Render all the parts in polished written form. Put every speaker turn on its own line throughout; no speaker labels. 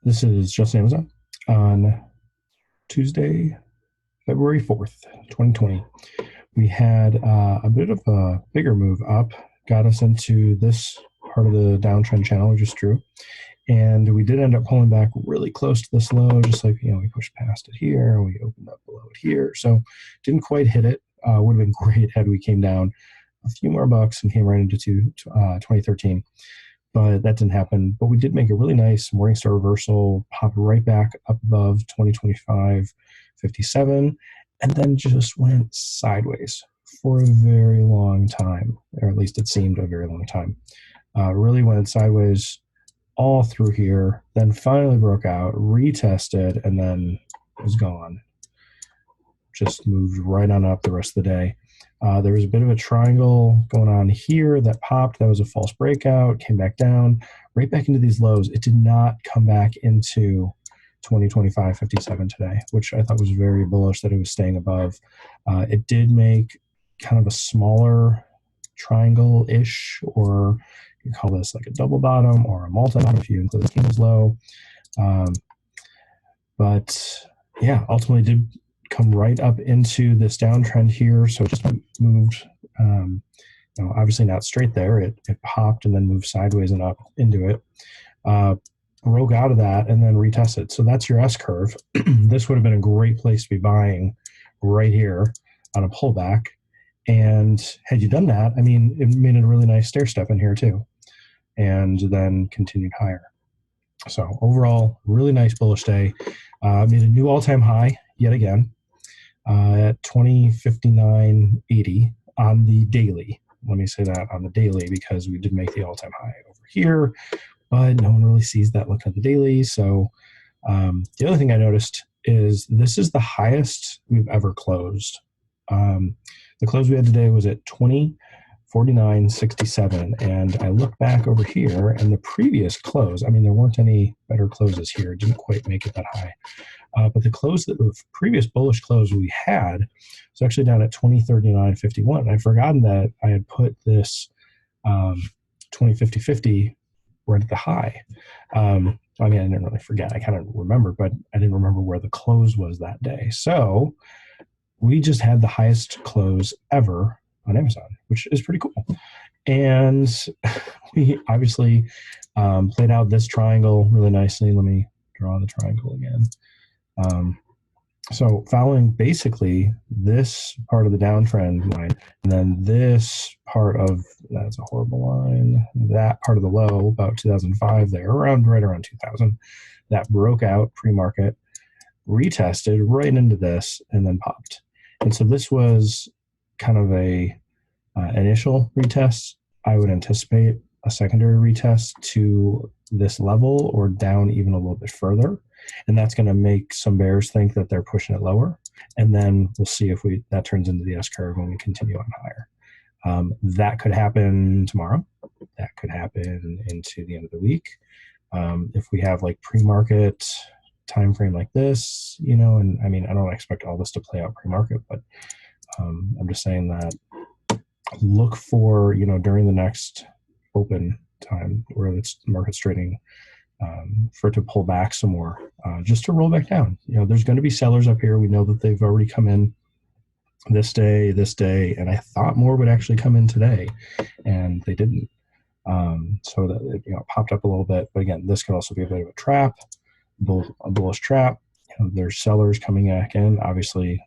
This is just AMZN on Tuesday, February 4th, 2020. We had a bit of a bigger move up, got us into this part of the downtrend channel we just drew. And we did end up pulling back really close to this low, just like, we pushed past it here, we opened up below it here. So didn't quite hit it. Would have been great had we came down a few more bucks and came right into 2013. But that didn't happen. But we did make a really nice Morningstar reversal, pop right back up above 2025.57, and then just went sideways for a very long time, or at least it seemed a very long time. Really went sideways all through here, then finally broke out, retested, and then was gone. Just moved right on up the rest of the day. There was a bit of a triangle going on here that popped. That was a false breakout, came back down, right back into these lows. It did not come back into 2025.57 today, which I thought was very bullish that it was staying above. It did make kind of a smaller triangle-ish, or you call this like a double bottom or a multi-bottom if you include the candles low. But yeah, ultimately did come right up into this downtrend here. So it just moved, obviously not straight there. It popped and then moved sideways and up into it. Broke out of that and then retested. So that's your S curve. This would have been a great place to be buying right here on a pullback. And had you done that, it made it a really nice stair step in here too, and then continued higher. So overall, really nice bullish day. Made a new all-time high yet again at 2059.80 on the daily. Let me say that on the daily because we did make the all-time high over here, but no one really sees that look at the daily. So the other thing I noticed is this is the highest we've ever closed. The close we had today was at 2049.67, and I look back over here and the previous close, there weren't any better closes here. It didn't quite make it that high. But the previous bullish close we had was actually down at 2039.51. I'd forgotten that I had put this 2050.50 right at the high. I didn't really forget. I kind of remember, but I didn't remember where the close was that day. So we just had the highest close ever on Amazon, which is pretty cool. And we obviously played out this triangle really nicely. Let me draw the triangle again. So following basically this part of the downtrend line, and then this part of, that's a horrible line, that part of the low, about 2005 there, right around 2000, that broke out pre-market, retested right into this, and then popped. And so this was kind of a initial retest. I would anticipate a secondary retest to this level or down even a little bit further. And that's going to make some bears think that they're pushing it lower. And then we'll see if that turns into the S curve when we continue on higher. That could happen tomorrow. That could happen into the end of the week. If we have like pre-market time frame like this, and I don't expect all this to play out pre-market, but I'm just saying that look for, during the next open time where it's market's trading, for it to pull back some more, just to roll back down. There's going to be sellers up here. We know that they've already come in this day, and I thought more would actually come in today, and they didn't. So that it popped up a little bit, but again, this could also be a bit of a trap, a bullish trap. There's sellers coming back in. Obviously,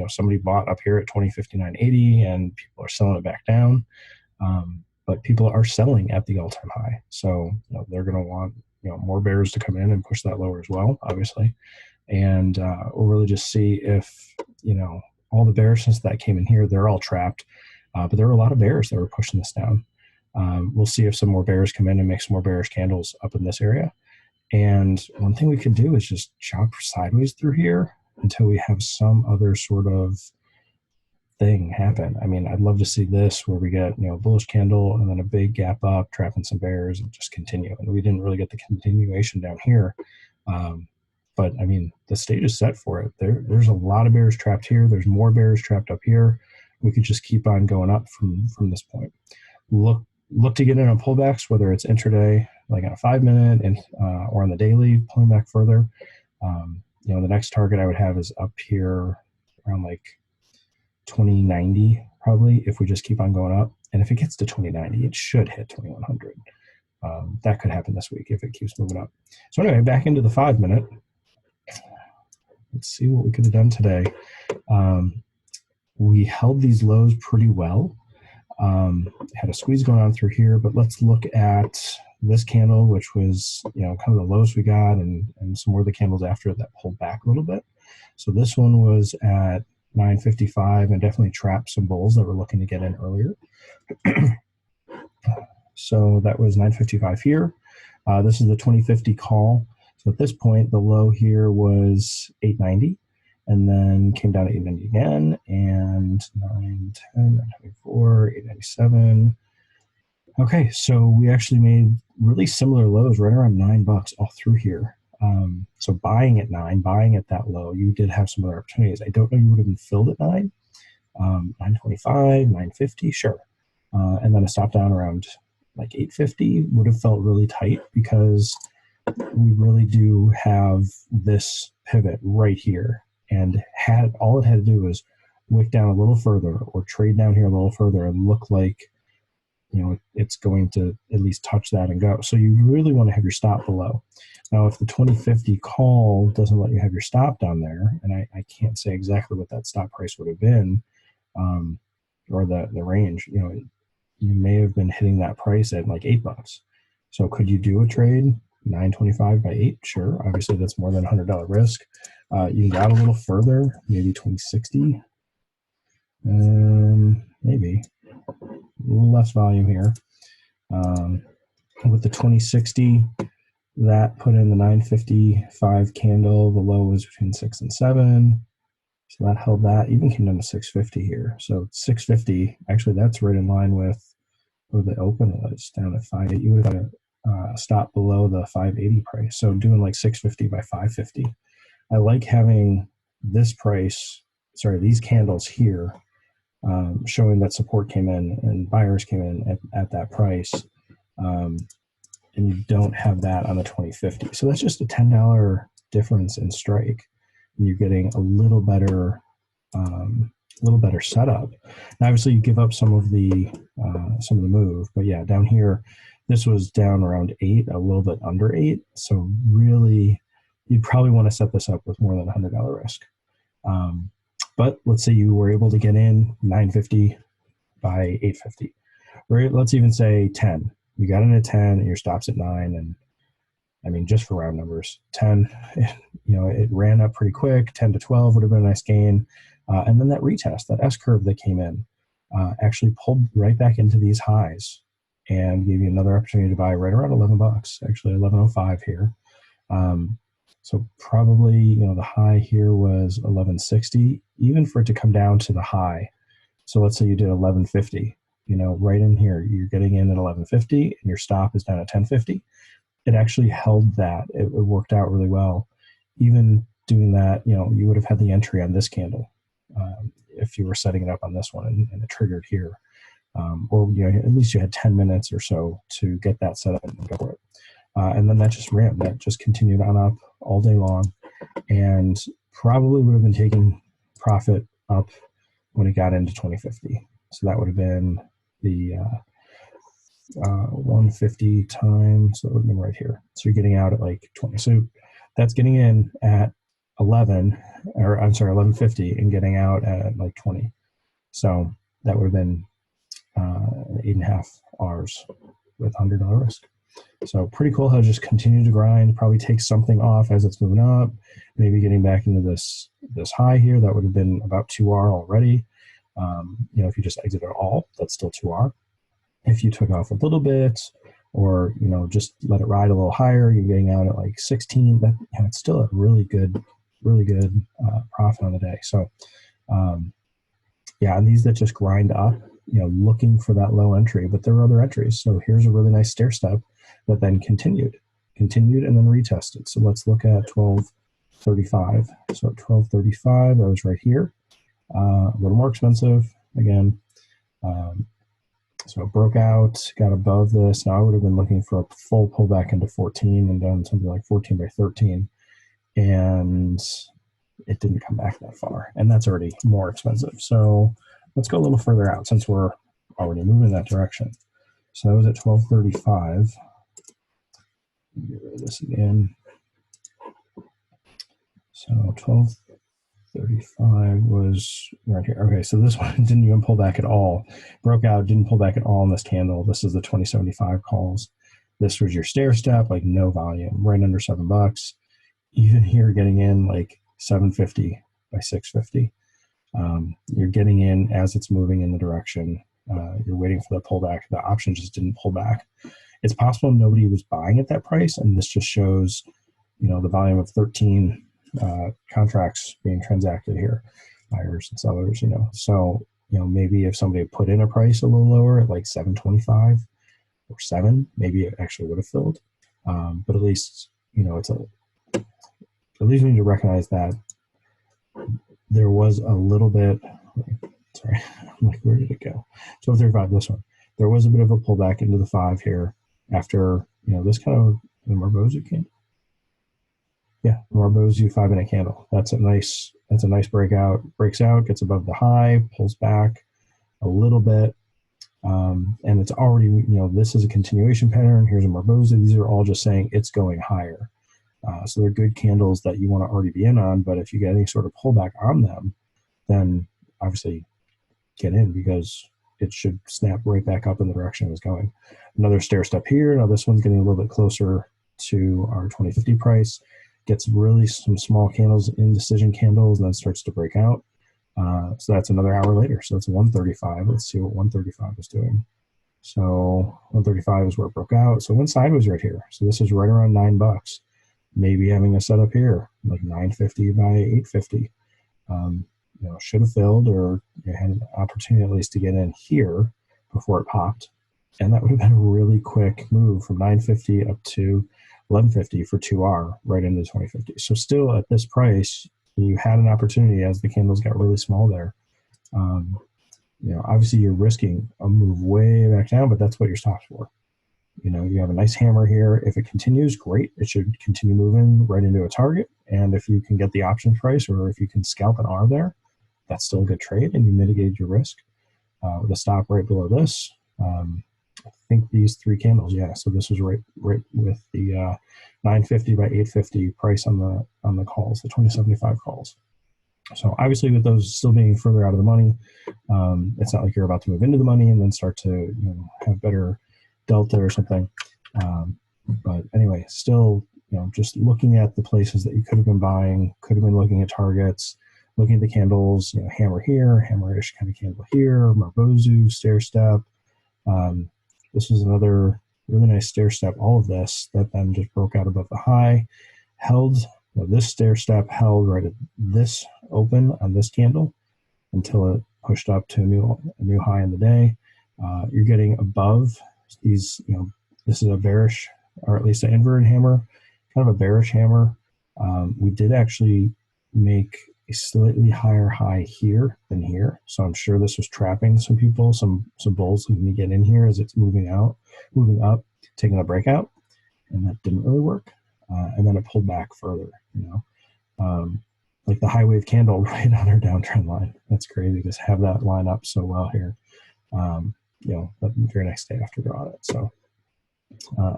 somebody bought up here at 2059.80, and people are selling it back down. But people are selling at the all-time high. So they're going to want more bears to come in and push that lower as well, obviously. And we'll really just see if, all the bearishness that came in here, they're all trapped. But there were a lot of bears that were pushing this down. We'll see if some more bears come in and make some more bearish candles up in this area. And one thing we could do is just chop sideways through here until we have some other sort of thing happen. I'd love to see this where we get, a bullish candle and then a big gap up, trapping some bears and just continue. And we didn't really get the continuation down here. But the stage is set for it. There's a lot of bears trapped here. There's more bears trapped up here. We could just keep on going up from this point. Look to get in on pullbacks, whether it's intraday, like on a 5-minute and or on the daily, pulling back further. You know, the next target I would have is up here around like 2090 probably, if we just keep on going up. And if it gets to 2090, it should hit 2100. That could happen this week if it keeps moving up. So anyway, back into the 5-minute. Let's see what we could have done today. We held these lows pretty well. Had a squeeze going on through here, but let's look at this candle, which was, you know, kind of the lowest we got, and some more of the candles after that pulled back a little bit. So this one was at 955 and definitely trapped some bulls that were looking to get in earlier. So that was 955 here. This is the 2050 call. So at this point, the low here was 890, and then came down to 890 again, and 910, 924, 897. Okay, so we actually made really similar lows right around $9 all through here. So buying at 9, buying at that low, you did have some other opportunities. I don't know you would have been filled at 9, 925, 950, sure. And then a stop down around like 850 would have felt really tight, because we really do have this pivot right here, and all it had to do was wick down a little further or trade down here a little further and look like, you know, it's going to at least touch that and go. So you really want to have your stop below. Now, if the 2050 call doesn't let you have your stop down there, and I can't say exactly what that stop price would have been, or the range, you know, you may have been hitting that price at like $8. So could you do a trade 925 by 8? Sure. Obviously, that's more than $100 risk. You can go out a little further, maybe 2060. Maybe a little less volume here. With the 2060, that put in the 955 candle. The low was between 6 and 7. So that held that. Even came down to 650 here. So 650, actually, that's right in line with where the open was, down at 580. You would have got a stop below the 580 price. So doing like 650 by 550. I like having this price, these candles here, showing that support came in and buyers came in at that price. And you don't have that on the 2050. So that's just a $10 difference in strike. And you're getting a little better setup. And obviously, you give up some of the move, but yeah, down here, this was down around 8, a little bit under 8. So really, you'd probably want to set this up with more than $100 risk. But let's say you were able to get in 950 by 850, or let's even say 10. You got in at 10 and your stop's at 9, and I mean, just for round numbers, 10, you know, it ran up pretty quick. 10 to 12 would have been a nice gain. And then that retest, that S curve that came in, actually pulled right back into these highs and gave you another opportunity to buy right around $11, actually 1105 here. So probably, you know, the high here was 1160, even for it to come down to the high. So let's say you did 1150, you know, right in here, you're getting in at 1150 and your stop is down at 1050. It actually held that. It worked out really well. Even doing that, you know, you would have had the entry on this candle if you were setting it up on this one and it triggered here. Or, you know, at least you had 10 minutes or so to get that set up and go for it. And then that just ran. That just continued on up all day long, and probably would have been taking profit up when it got into 2050. So that would have been the 150 times, so it would have been right here. So you're getting out at like 20. So that's getting in at 1150 and getting out at like 20. So that would have been 8.5 hours with $100 risk. So pretty cool how to just continue to grind, probably take something off as it's moving up, maybe getting back into this high here. That would have been about 2R already. You know, if you just exit it all, that's still 2R. If you took off a little bit, or, you know, just let it ride a little higher, you're getting out at like 16. That, you know, it's still a really good profit on the day. So yeah, and these that just grind up, you know, looking for that low entry, but there are other entries. So here's a really nice stair step that then continued and then retested. So let's look at 1235. So at 1235, that was right here. A little more expensive again. So it broke out, got above this. Now I would have been looking for a full pullback into 14 and done something like 14 by 13. And it didn't come back that far. And that's already more expensive. So let's go a little further out since we're already moving that direction. So that was at 1235. Get rid of this again. So 1235 was right here. Okay, so this one didn't even pull back at all. Broke out, didn't pull back at all in this candle. This is the 2075 calls. This was your stair step, like no volume, right under $7. Even here, getting in like 750 by 650. You're getting in as it's moving in the direction. You're waiting for the pullback. The option just didn't pull back. It's possible nobody was buying at that price, and this just shows, the volume of 13 contracts being transacted here, buyers and sellers. So maybe if somebody put in a price a little lower at like 725 or 7, maybe it actually would have filled. But at least at least we need to recognize that there was a little bit. Sorry, I'm like, where did it go? 1235, this one. There was a bit of a pullback into the 5 here after, this kind of the Marbozu candle. Yeah, Marbozu 5-minute candle. That's a nice breakout. Breaks out, gets above the high, pulls back a little bit. And it's already, this is a continuation pattern. Here's a Marbozu. These are all just saying it's going higher. So they're good candles that you want to already be in on. But if you get any sort of pullback on them, then obviously get in, because it should snap right back up in the direction it was going. Another stair step here. Now this one's getting a little bit closer to our 2050 price. Gets really some small candles, indecision candles, and then starts to break out. So that's another hour later. So it's 135. Let's see what 135 is doing. So 135 is where it broke out. So it went sideways right here. So this is right around $9. Maybe having a setup here, like 950 by 850. Should have filled, or had an opportunity at least to get in here before it popped. And that would have been a really quick move from 950 up to 1150 for 2R right into 2050. So still at this price, you had an opportunity as the candles got really small there. Obviously you're risking a move way back down, but that's what you're stopped for. You have a nice hammer here. If it continues, great. It should continue moving right into a target. And if you can get the option price, or if you can scalp an R there, that's still a good trade, and you mitigate your risk with a stop right below this. I think these 3 candles, yeah. So this was right with the 950 by 850 price on the calls, the 2075 calls. So obviously, with those still being further out of the money, it's not like you're about to move into the money and then start to have better delta or something. But anyway, still, just looking at the places that you could have been buying, could have been looking at targets, looking at the candles, hammer here, hammerish kind of candle here, Marbozu, stair step. This was another really nice stair step, all of this, that then just broke out above the high, held, this stair step held right at this open on this candle until it pushed up to a new high in the day. You're getting above these, this is a bearish, or at least an inverted hammer, kind of a bearish hammer. We did actually make a slightly higher high here than here. So I'm sure this was trapping some people, some bulls who need to get in here as it's moving up, taking a breakout, and that didn't really work. And then it pulled back further, like the high wave candle right on our downtrend line. That's crazy to have that line up so well here. The very next day after drawing it. So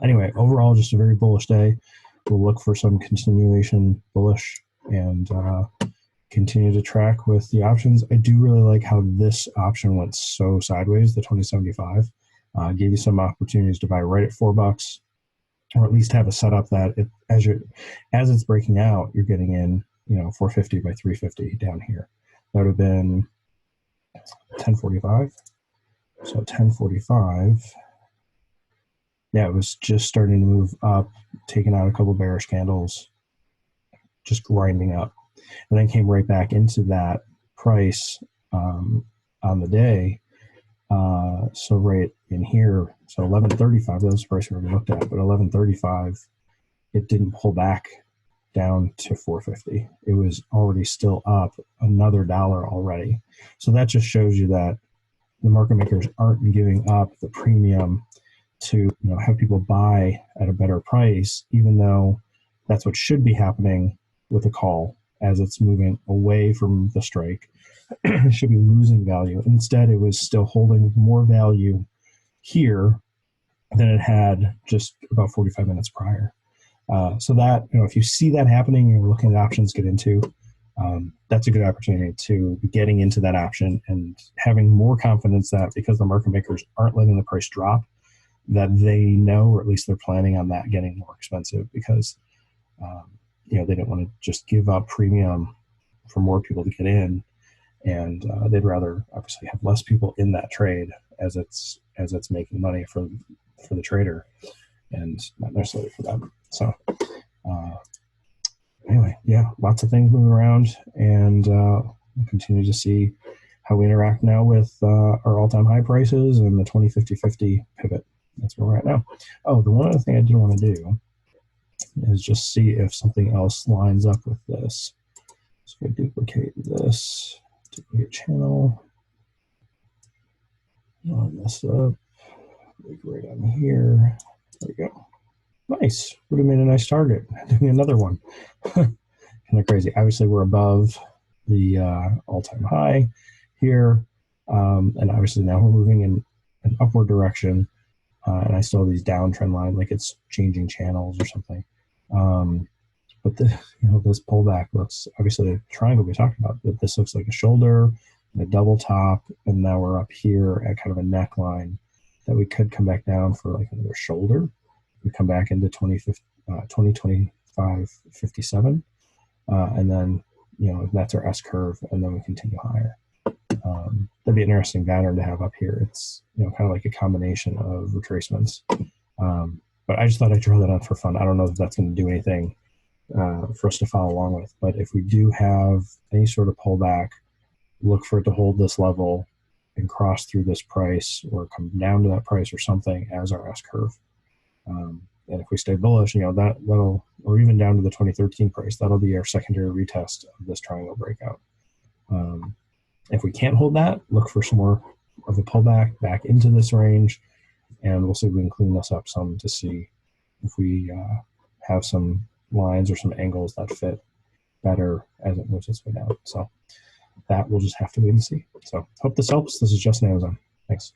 anyway, overall, just a very bullish day. We'll look for some continuation bullish and continue to track with the options. I do really like how this option went so sideways, the 2075. Gave you some opportunities to buy right at $4, or at least have a setup that as it's breaking out, you're getting in, 450 by 350 down here. That would have been 1045. So 1045. Yeah, it was just starting to move up, taking out a couple bearish candles, just grinding up. And then came right back into that price on the day. So right in here, so 1135, that was the price we already looked at, but 1135, it didn't pull back down to 450. It was already still up another $1 already. So that just shows you that, the market makers aren't giving up the premium to have people buy at a better price, even though that's what should be happening with a call as it's moving away from the strike. It should be losing value. Instead, it was still holding more value here than it had just about 45 minutes prior. So that, if you see that happening and you're looking at options to get into, that's a good opportunity to be getting into that option and having more confidence that because the market makers aren't letting the price drop, that they know, or at least they're planning on that getting more expensive because, they don't want to just give up premium for more people to get in. And they'd rather obviously have less people in that trade as it's making money for the trader and not necessarily for them. So anyway, yeah, lots of things moving around, and we'll continue to see how we interact now with our all-time high prices and the 20-50-50 pivot. That's where we're at now. Oh, the one other thing I did want to do is just see if something else lines up with this. So if I duplicate this, duplicate channel, line this up, right on here. There we go. Nice. Would have made a nice target. Doing another one. Kind of crazy. Obviously, we're above the all-time high here. And obviously now we're moving in an upward direction. And I still have these downtrend line, like it's changing channels or something. But this pullback looks, obviously the triangle we talked about, but this looks like a shoulder and a double top. And now we're up here at kind of a neckline that we could come back down for like another shoulder. We come back into 2025-57. And then, that's our S curve, and then we continue higher. That'd be an interesting pattern to have up here. It's, kind of like a combination of retracements. But I just thought I'd draw that out for fun. I don't know if that's going to do anything for us to follow along with. But if we do have any sort of pullback, look for it to hold this level and cross through this price or come down to that price or something as our S curve. And if we stay bullish, that'll, or even down to the 2013 price, that'll be our secondary retest of this triangle breakout. If we can't hold that, look for some more of a pullback back into this range, and we'll see if we can clean this up some to see if we have some lines or some angles that fit better as it moves its way down. So that we'll just have to wait and see. So hope this helps. This is Justin AMZN. Thanks.